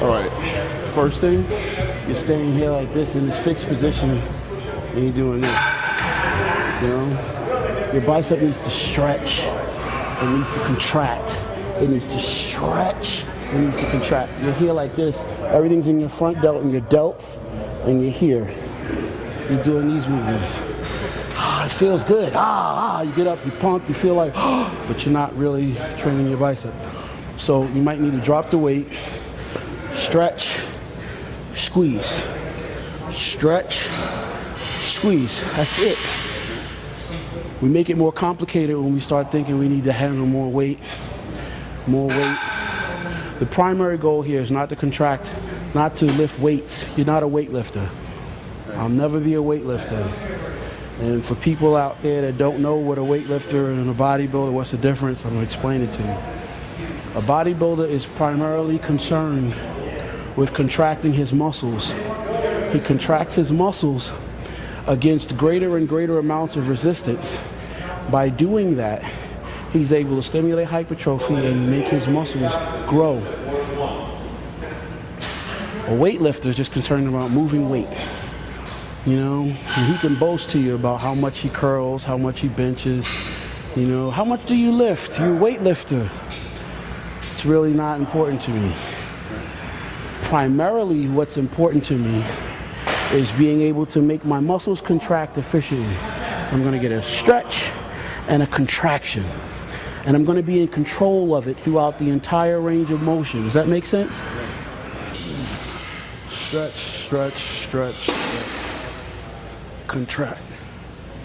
All right, first thing, you're staying here like this in this fixed position, and you're doing this. You know, your bicep needs to stretch, it needs to contract, it needs to stretch, it needs to contract. You're here like this, everything's in your front delt and your delts, and you're here. You're doing these movements. It feels good. You get up, you pumped, you feel like, but you're not really training your bicep. So you might need to drop the weight, stretch, squeeze, stretch, squeeze. That's it. We make it more complicated when we start thinking we need to handle more weight, more weight. The primary goal here is not to contract, not to lift weights. You're not a weightlifter. I'll never be a weightlifter. And for people out there that don't know what a weightlifter and a bodybuilder, what's the difference, I'm gonna explain it to you. A bodybuilder is primarily concerned with contracting his muscles. He contracts his muscles against greater and greater amounts of resistance. By doing that, he's able to stimulate hypertrophy and make his muscles grow. A weightlifter is just concerned about moving weight. You know, and he can boast to you about how much he curls, how much he benches, you know, how much do you lift? You're a weightlifter. It's really not important to me. Primarily what's important to me is being able to make my muscles contract efficiently. I'm gonna get a stretch and a contraction. And I'm gonna be in control of it throughout the entire range of motion. Does that make sense? Stretch, stretch, stretch, stretch. Contract,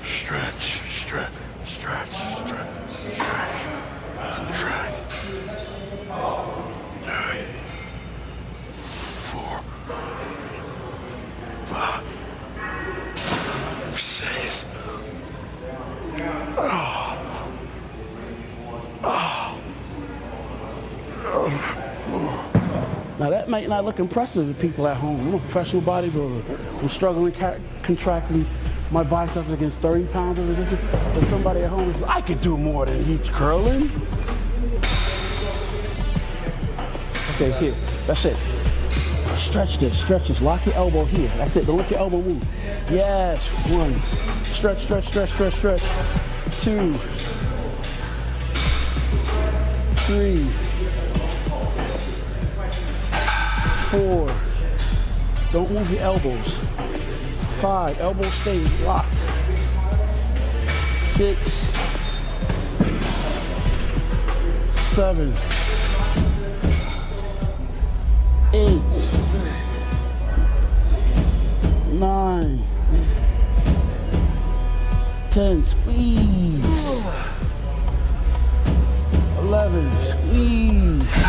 stretch, stretch, stretch, stretch, stretch, contract. 3, 4, 5, 6. Now that might not look impressive to people at home. I'm a professional bodybuilder. I'm struggling contracting my biceps against 30 pounds of resistance. But somebody at home says, I could do more than he's curling. Okay, here, that's it. Stretch this, lock your elbow here. That's it, don't let your elbow move. Yes, 1, stretch, stretch, stretch, stretch, stretch. 2, 3, 4, don't move your elbows. 5, elbows stay locked. 6, 7, 8, 9, 10, squeeze. 11, squeeze.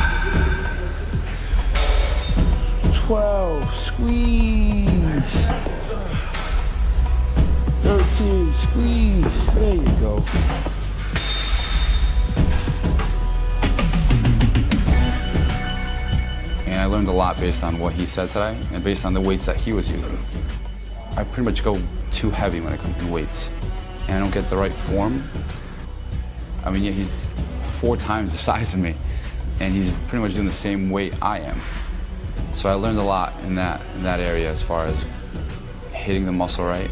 12, squeeze. 13, squeeze. There you go. And I learned a lot based on what he said today and based on the weights that he was using. I pretty much go too heavy when it comes to weights, and I don't get the right form. I mean, yeah, he's 4 times the size of me, and he's pretty much doing the same weight I am. So I learned a lot in that area as far as hitting the muscle right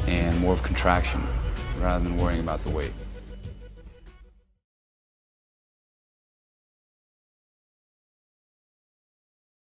and more of contraction rather than worrying about the weight.